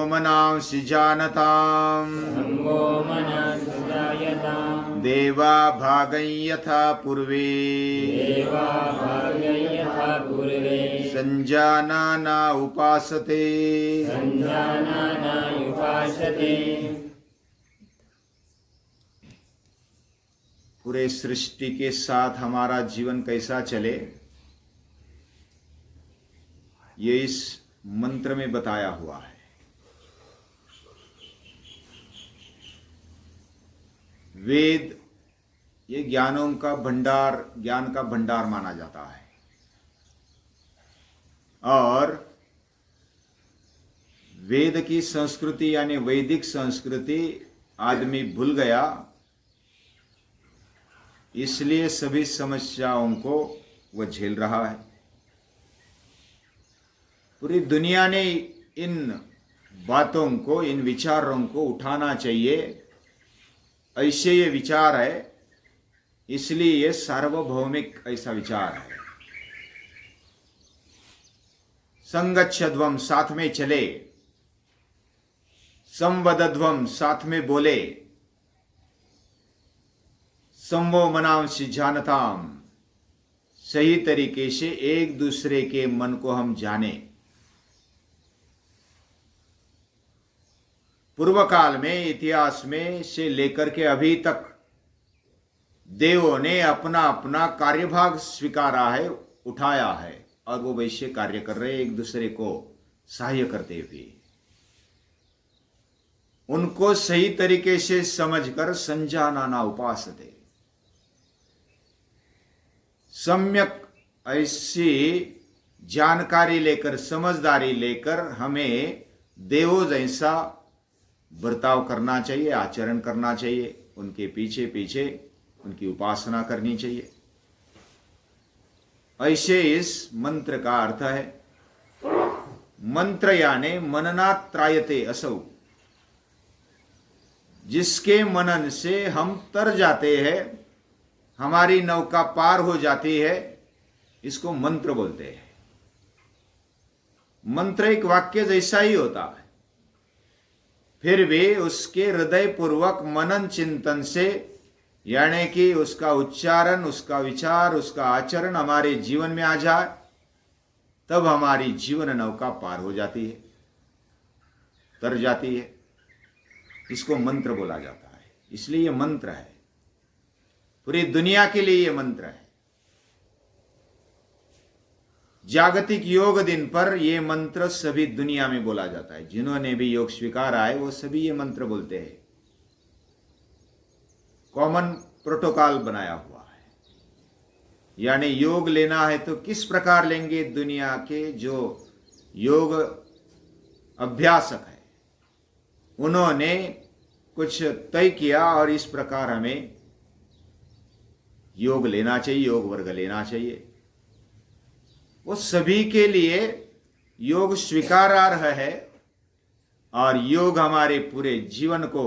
मनांसि जानताम् संगो मनसि जायताम् देवा भागं यथा पूर्वे देवा भाग्य यथा पूर्वे संजानाना उपासते। संजानाना उपासते। पूरे सृष्टि के साथ हमारा जीवन कैसा चले, ये इस मंत्र में बताया हुआ है। वेद ये ज्ञानों का भंडार, ज्ञान का भंडार माना जाता है। और वेद की संस्कृति यानी वैदिक संस्कृति आदमी भूल गया, इसलिए सभी समस्याओं को वह झेल रहा है। पूरी दुनिया ने इन बातों को, इन विचारों को उठाना चाहिए। ऐसे ये विचार है, इसलिए ये सार्वभौमिक ऐसा विचार है। संगच्छध्वम साथ में चले, संवदध्वम साथ में बोले, संवो मनांसि जानताम सही तरीके से एक दूसरे के मन को हम जाने। पूर्व काल में, इतिहास में से लेकर के अभी तक देवों ने अपना अपना कार्यभाग स्वीकारा है, उठाया है, और वो वैसे कार्य कर रहे, एक दूसरे को सहाय करते हुए। उनको सही तरीके से समझकर संजानाना उपासते, सम्यक ऐसी जानकारी लेकर, समझदारी लेकर हमें देवों जैसा बर्ताव करना चाहिए, आचरण करना चाहिए। उनके पीछे पीछे उनकी उपासना करनी चाहिए। ऐसे इस मंत्र का अर्थ है। मंत्र यानी मननात् त्रायते असौ, जिसके मनन से हम तर जाते हैं, हमारी नौका पार हो जाती है, इसको मंत्र बोलते हैं। मंत्र एक वाक्य जैसा ही होता है, फिर भी उसके हृदय पूर्वक मनन चिंतन से, यानी कि उसका उच्चारण, उसका विचार, उसका आचरण हमारे जीवन में आ जाए, तब हमारी जीवन नौका पार हो जाती है, तर जाती है। इसको मंत्र बोला जाता है। इसलिए यह मंत्र है, पूरी दुनिया के लिए यह मंत्र है। जागतिक योग दिन पर यह मंत्र सभी दुनिया में बोला जाता है। जिन्होंने भी योग स्वीकारा है वो सभी ये मंत्र बोलते हैं। कॉमन प्रोटोकॉल बनाया हुआ है, यानी योग लेना है तो किस प्रकार लेंगे। दुनिया के जो योग अभ्यासक है उन्होंने कुछ तय किया, और इस प्रकार हमें योग लेना चाहिए, योग वर्ग लेना चाहिए। वो सभी के लिए योग स्वीकारार्ह है, और योग हमारे पूरे जीवन को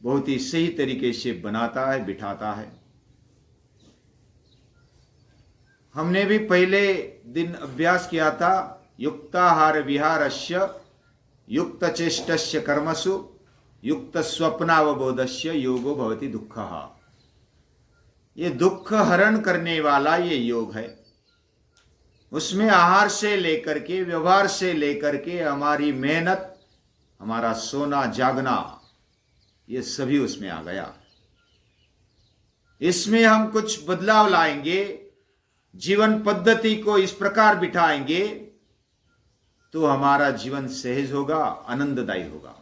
बहुत ही सही तरीके से बनाता है, बिठाता है। हमने भी पहले दिन अभ्यास किया था, युक्ताहार विहारस्य युक्त चेष्टस्य कर्मसु युक्त स्वप्नावबोधस्य योगो भवति दुःखः। ये दुख हरण करने वाला ये योग है। उसमें आहार से लेकर के, व्यवहार से लेकर के, हमारी मेहनत, हमारा सोना जागना, ये सभी उसमें आ गया। इसमें हम कुछ बदलाव लाएंगे, जीवन पद्धति को इस प्रकार बिठाएंगे, तो हमारा जीवन सहज होगा, आनंददायी होगा।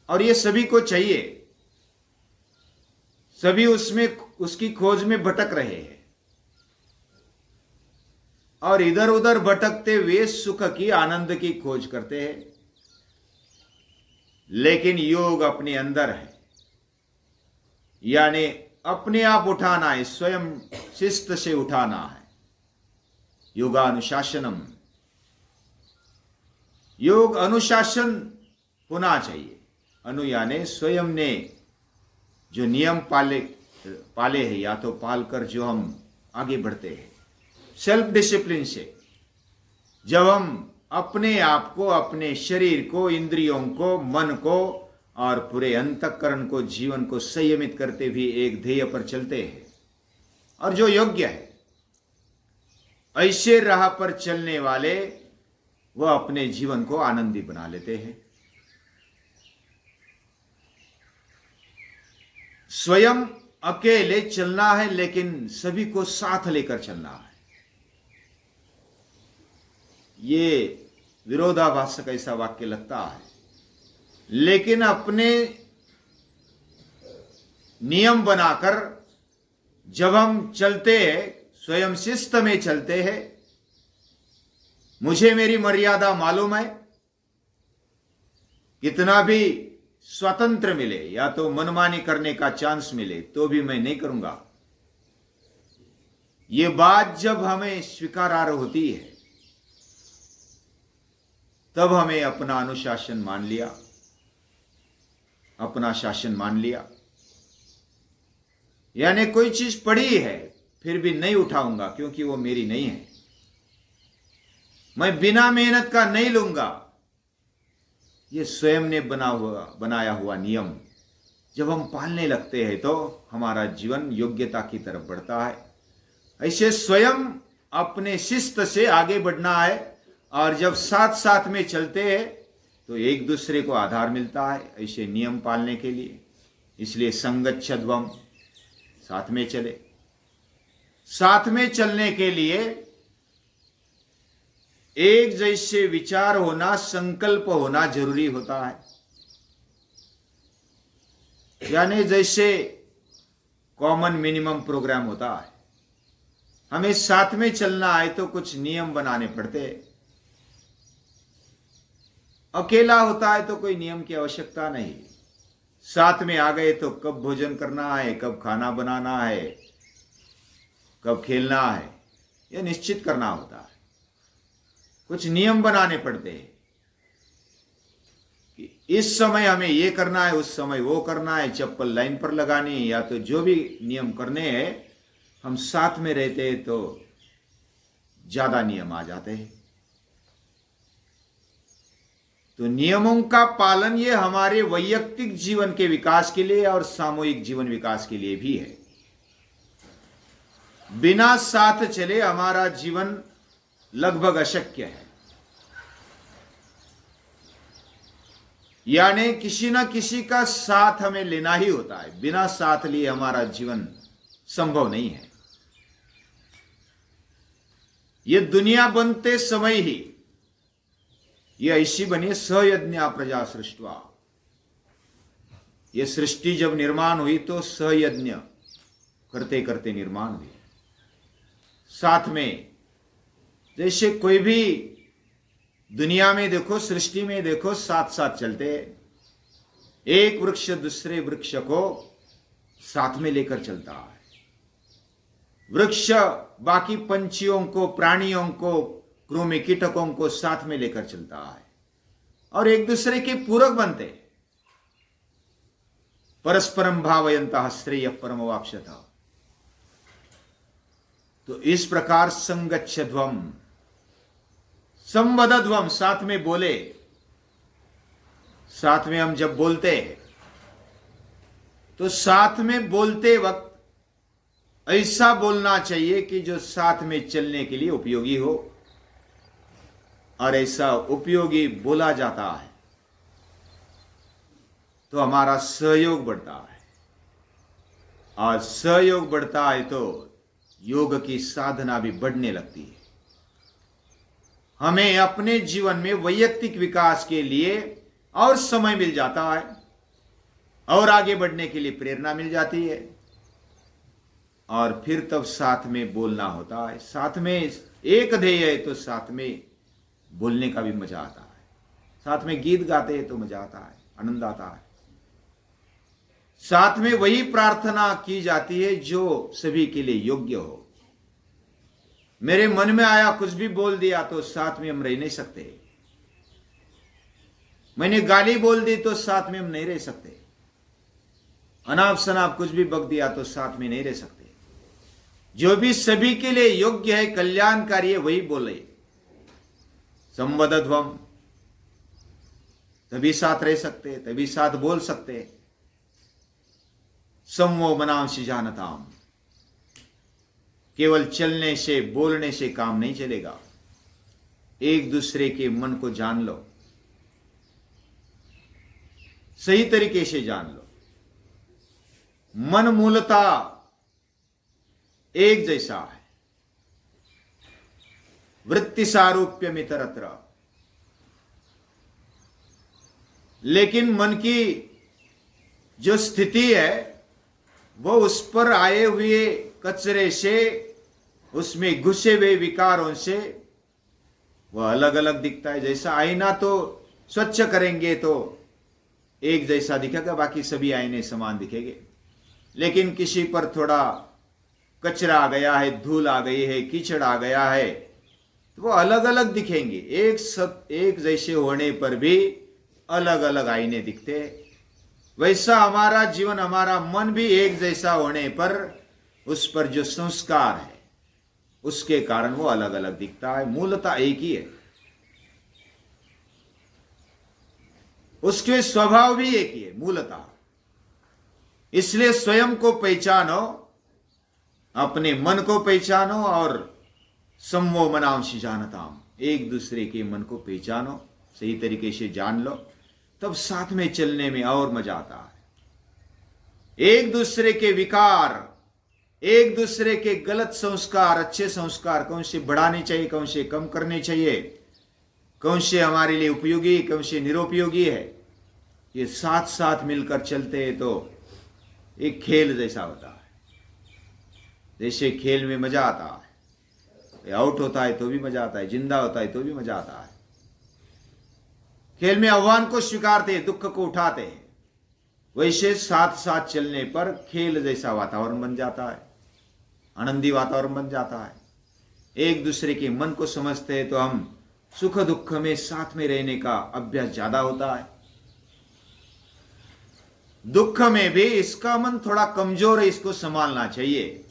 और ये सभी को चाहिए। सभी उसमें उसकी खोज में भटक रहे हैं, और इधर उधर भटकते हुए सुख की, आनंद की खोज करते हैं। लेकिन योग अपने अंदर है, यानी अपने आप उठाना है, स्वयं शिस्त से उठाना है। योगानुशासनम, योग अनुशासन होना चाहिए। अनु यानी स्वयं ने जो नियम पाले हैं, या तो पालकर जो हम आगे बढ़ते हैं, सेल्फ डिसिप्लिन से। जब हम अपने आप को, अपने शरीर को, इंद्रियों को, मन को और पूरे अंतःकरण को, जीवन को संयमित करते हुए एक ध्येय पर चलते हैं। और जो योग्य है, ऐसे राह पर चलने वाले वह अपने जीवन को आनंदी बना लेते हैं। स्वयं अकेले चलना है, लेकिन सभी को साथ लेकर चलना है। ये विरोधाभासक ऐसा वाक्य लगता है, लेकिन अपने नियम बनाकर जब हम चलते हैं, स्वयं शिस्त में चलते हैं, मुझे मेरी मर्यादा मालूम है, कितना भी स्वतंत्र मिले या तो मनमानी करने का चांस मिले तो भी मैं नहीं करूंगा। ये बात जब हमें स्वीकार्य होती है, तब हमें अपना अनुशासन मान लिया, अपना शासन मान लिया। यानी कोई चीज पड़ी है फिर भी नहीं उठाऊंगा, क्योंकि वो मेरी नहीं है। मैं बिना मेहनत का नहीं लूंगा। ये स्वयं ने बनाया हुआ नियम जब हम पालने लगते हैं तो हमारा जीवन योग्यता की तरफ बढ़ता है। ऐसे स्वयं अपने शिस्त से आगे बढ़ना है, और जब साथ साथ में चलते हैं तो एक दूसरे को आधार मिलता है ऐसे नियम पालने के लिए। इसलिए संगच्छध्वम, साथ में चले। साथ में चलने के लिए एक जैसे विचार होना, संकल्प होना जरूरी होता है। यानी जैसे कॉमन मिनिमम प्रोग्राम होता है, हमें साथ में चलना है तो कुछ नियम बनाने पड़ते हैं। अकेला होता है तो कोई नियम की आवश्यकता नहीं। साथ में आ गए तो कब भोजन करना है, कब खाना बनाना है, कब खेलना है, यह निश्चित करना होता है। कुछ नियम बनाने पड़ते हैं कि इस समय हमें ये करना है, उस समय वो करना है, चप्पल लाइन पर लगानी है, या तो जो भी नियम करने हैं, हम साथ में रहते हैं तो ज्यादा नियम आ जाते हैं। तो नियमों का पालन ये हमारे वैयक्तिक जीवन के विकास के लिए और सामूहिक जीवन विकास के लिए भी है। बिना साथ चले हमारा जीवन लगभग अशक्य है। यानी किसी ना किसी का साथ हमें लेना ही होता है। बिना साथ लिए हमारा जीवन संभव नहीं है। ये दुनिया बनते समय ही ये ऐसी बनी, सहयज्ञ प्रजा सृष्टवा। ये सृष्टि जब निर्माण हुई तो सहयज्ञ करते करते निर्माण हुई। साथ में, जैसे कोई भी दुनिया में देखो, सृष्टि में देखो, साथ साथ चलते। एक वृक्ष दूसरे वृक्ष को साथ में लेकर चलता है। वृक्ष बाकी पंछियों को, प्राणियों को, कृमि कीटकों को साथ में लेकर चलता है और एक दूसरे के पूरक बनते। परस्परम भावयन्तः श्रेयः परमवाप्स्यथ। तो इस प्रकार संगच्छध्वम, संवदध्वम, साथ में बोले। साथ में हम जब बोलते हैं तो साथ में बोलते वक्त ऐसा बोलना चाहिए कि जो साथ में चलने के लिए उपयोगी हो, और ऐसा उपयोगी बोला जाता है तो हमारा सहयोग बढ़ता है, और सहयोग बढ़ता है तो योग की साधना भी बढ़ने लगती है। हमें अपने जीवन में वैयक्तिक विकास के लिए और समय मिल जाता है, और आगे बढ़ने के लिए प्रेरणा मिल जाती है, और फिर तब साथ में बोलना होता है। साथ में एक ध्येय है तो साथ में बोलने का भी मजा आता है। साथ में गीत गाते हैं तो मजा आता है, आनंद आता है। साथ में वही प्रार्थना की जाती है जो सभी के लिए योग्य हो। मेरे मन में आया कुछ भी बोल दिया तो साथ में हम रह नहीं सकते। मैंने गाली बोल दी तो साथ में हम नहीं रह सकते। अनाप शनाप कुछ भी बक दिया तो साथ में नहीं रह सकते। जो भी सभी के लिए योग्य है, कल्याणकारी है, वही बोले। संवदध्वम, तभी साथ रह सकते, तभी साथ बोल सकते। संवो मनांसि जानताम, केवल चलने से बोलने से काम नहीं चलेगा। एक दूसरे के मन को जान लो, सही तरीके से जान लो। मन मूलता एक जैसा है, वृत्ति सारूप्य मितरत्र, लेकिन मन की जो स्थिति है वो उस पर आए हुए कचरे से, उसमें घुसे हुए विकारों से वह अलग अलग दिखता है। जैसा आईना तो स्वच्छ करेंगे तो एक जैसा दिखेगा, बाकी सभी आईने समान दिखेंगे। लेकिन किसी पर थोड़ा कचरा आ गया है, धूल आ गई है, कीचड़ आ गया है, तो वो अलग अलग दिखेंगे। एक जैसे होने पर भी अलग अलग आईने दिखते हैं। वैसा हमारा जीवन, हमारा मन भी एक जैसा होने पर उस पर जो संस्कार है उसके कारण वो अलग अलग दिखता है। मूलतः एक ही है, उसके स्वभाव भी एक ही है मूलतः। इसलिए स्वयं को पहचानो, अपने मन को पहचानो और संवो मनांसि जानताम, एक दूसरे के मन को पहचानो, सही तरीके से जान लो, तब साथ में चलने में और मजा आता है। एक दूसरे के विकार, एक दूसरे के गलत संस्कार, अच्छे संस्कार कौन से बढ़ाने चाहिए, कौन से कम करने चाहिए, कौन से हमारे लिए उपयोगी, कौन से निरुपयोगी है, ये साथ साथ मिलकर चलते हैं तो एक खेल जैसा होता है। जैसे खेल में मजा आता है, आउट होता है तो भी मजा आता है, जिंदा होता है तो भी मजा आता है। खेल में आह्वान को स्वीकारते हैं, दुख को उठाते हैं। वैसे साथ साथ चलने पर खेल जैसा वातावरण बन जाता है, आनंदी वातावरण बन जाता है। एक दूसरे के मन को समझते हैं तो हम सुख दुख में साथ में रहने का अभ्यास ज्यादा होता है। दुख में भी इसका मन थोड़ा कमजोर है, इसको संभालना चाहिए।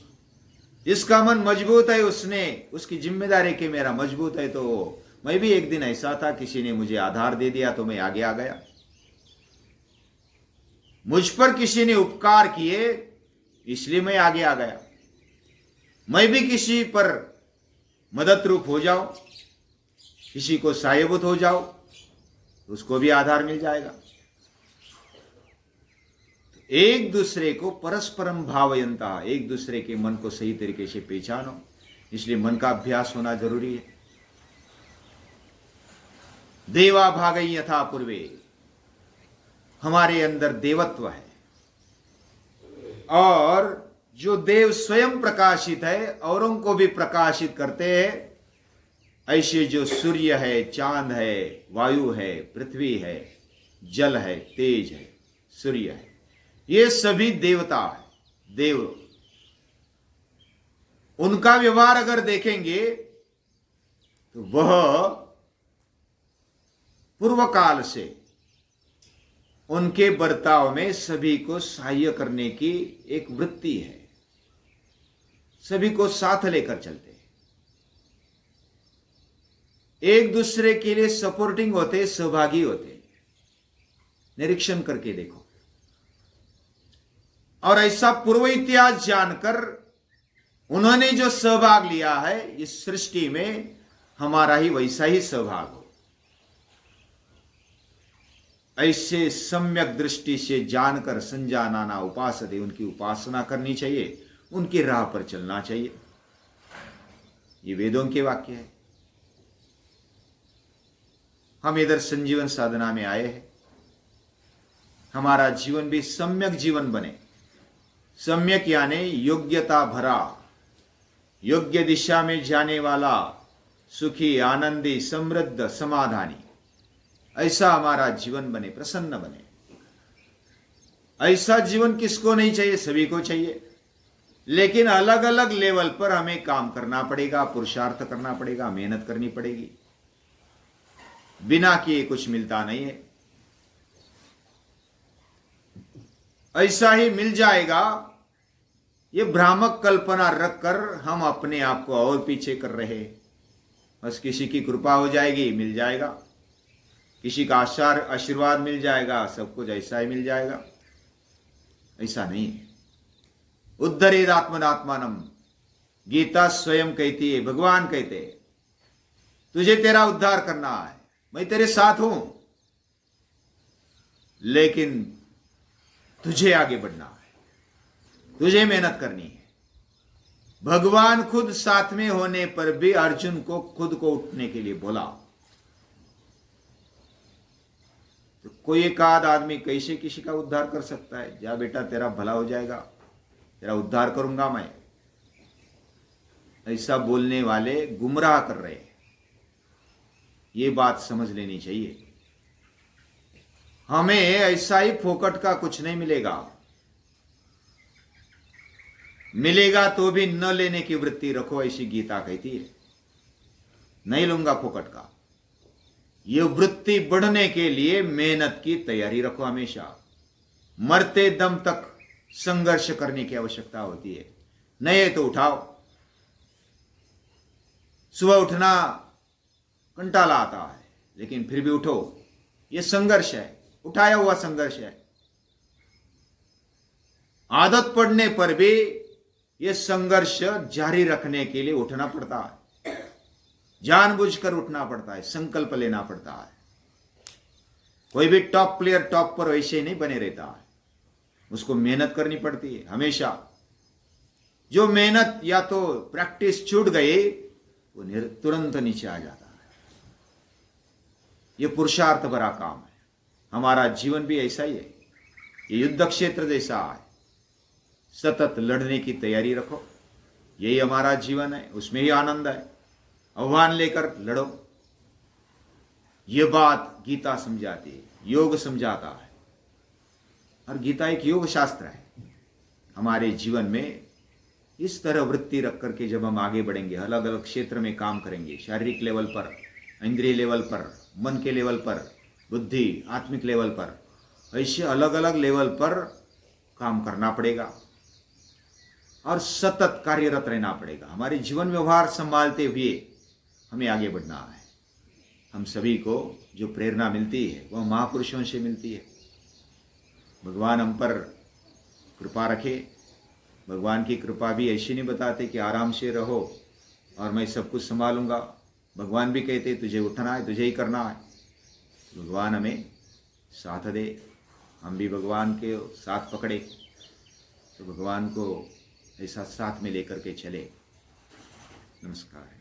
इसका मन मजबूत है, उसकी जिम्मेदारी कि मेरा मजबूत है। तो मैं भी एक दिन ऐसा था, किसी ने मुझे आधार दे दिया तो मैं आगे आ गया। मुझ पर किसी ने उपकार किए इसलिए मैं आगे आ गया। मैं भी किसी पर मदद रूप हो जाऊं, किसी को सहायभूत हो जाओ, उसको भी आधार मिल जाएगा। एक दूसरे को परस्परम भावयंता, एक दूसरे के मन को सही तरीके से पहचानो। इसलिए मन का अभ्यास होना जरूरी है। देवा भागई यथा पूर्वे, हमारे अंदर देवत्व है और जो देव स्वयं प्रकाशित है औरों को भी प्रकाशित करते हैं। ऐसे जो सूर्य है, चांद है, वायु है, पृथ्वी है, जल है, तेज है, सूर्य है, ये सभी देवता है, देव। उनका व्यवहार अगर देखेंगे तो वह पूर्व काल से उनके बर्ताव में सभी को सहाय्य करने की एक वृत्ति है, सभी को साथ लेकर चलते हैं, एक दूसरे के लिए सपोर्टिंग होते, सहभागी होते। निरीक्षण करके देखो। और ऐसा पूर्व इतिहास जानकर उन्होंने जो सहभाग लिया है इस सृष्टि में, हमारा ही वैसा ही सहभाग हो। ऐसे सम्यक दृष्टि से जानकर संजानाना उपासते, उनकी उपासना करनी चाहिए, उनकी राह पर चलना चाहिए। ये वेदों के वाक्य है। हम इधर संजीवन साधना में आए हैं, हमारा जीवन भी सम्यक जीवन बने। सम्यक यानी योग्यता भरा, योग्य दिशा में जाने वाला, सुखी, आनंदी, समृद्ध, समाधानी, ऐसा हमारा जीवन बने, प्रसन्न बने। ऐसा जीवन किसको नहीं चाहिए? सभी को चाहिए। लेकिन अलग अलग लेवल पर हमें काम करना पड़ेगा, पुरुषार्थ करना पड़ेगा, मेहनत करनी पड़ेगी। बिना किए कुछ मिलता नहीं है। ऐसा ही मिल जाएगा, ये भ्रामक कल्पना रखकर हम अपने आप को और पीछे कर रहे। बस किसी की कृपा हो जाएगी, मिल जाएगा, किसी का आशीर्वाद मिल जाएगा, सब कुछ ऐसा ही मिल जाएगा। ऐसा नहीं है। उद्धरेद आत्मनात्मानम, गीता स्वयं कहती है, भगवान कहते हैं तुझे तेरा उद्धार करना है, मैं तेरे साथ हूं, लेकिन तुझे आगे बढ़ना है, तुझे मेहनत करनी है। भगवान खुद साथ में होने पर भी अर्जुन को खुद को उठने के लिए बोला। तो कोई एक आध आदमी कैसे किसी का उद्धार कर सकता है? जा बेटा तेरा भला हो जाएगा, तेरा उद्धार करूंगा मैं, ऐसा बोलने वाले गुमराह कर रहे हैं। ये बात समझ लेनी चाहिए। हमें ऐसा ही फोकट का कुछ नहीं मिलेगा, मिलेगा तो भी न लेने की वृत्ति रखो, ऐसी गीता कहती है। नहीं लूंगा फोकट का, ये वृत्ति बढ़ने के लिए मेहनत की तैयारी रखो हमेशा। मरते दम तक संघर्ष करने की आवश्यकता होती है। नहीं तो उठाओ। सुबह उठना कंटाला आता है, लेकिन फिर भी उठो, यह संघर्ष है, उठाया हुआ संघर्ष है। आदत पड़ने पर भी यह संघर्ष जारी रखने के लिए उठना पड़ता है, जानबूझकर उठना पड़ता है, संकल्प लेना पड़ता है। कोई भी टॉप प्लेयर टॉप पर वैसे ही नहीं बने रहता है, उसको मेहनत करनी पड़ती है हमेशा। जो मेहनत या तो प्रैक्टिस छूट गई वो तुरंत नीचे आ जाता है। यह पुरुषार्थ भरा काम है। हमारा जीवन भी ऐसा ही है, ये युद्ध क्षेत्र जैसा है। सतत लड़ने की तैयारी रखो, यही हमारा जीवन है, उसमें ही आनंद है। आह्वान लेकर लड़ो। यह बात गीता समझाती है, योग समझाता है। और गीता एक योग शास्त्र है। हमारे जीवन में इस तरह वृत्ति रख करके जब हम आगे बढ़ेंगे, अलग अलग क्षेत्र में काम करेंगे, शारीरिक लेवल पर, इंद्रिय लेवल पर, मन के लेवल पर, बुद्धि आत्मिक लेवल पर, ऐसे अलग अलग लेवल पर काम करना पड़ेगा और सतत कार्यरत रहना पड़ेगा। हमारे जीवन व्यवहार संभालते हुए हमें आगे बढ़ना है। हम सभी को जो प्रेरणा मिलती है वह महापुरुषों से मिलती है। भगवान हम पर कृपा रखे। भगवान की कृपा भी ऐसी नहीं बताते कि आराम से रहो और मैं सब कुछ संभालूंगा। भगवान भी कहते तुझे उठना है, तुझे ही करना है। भगवान हमें साथ दे, हम भी भगवान के साथ पकड़े, तो भगवान को ऐसा साथ में लेकर के चले। नमस्कार।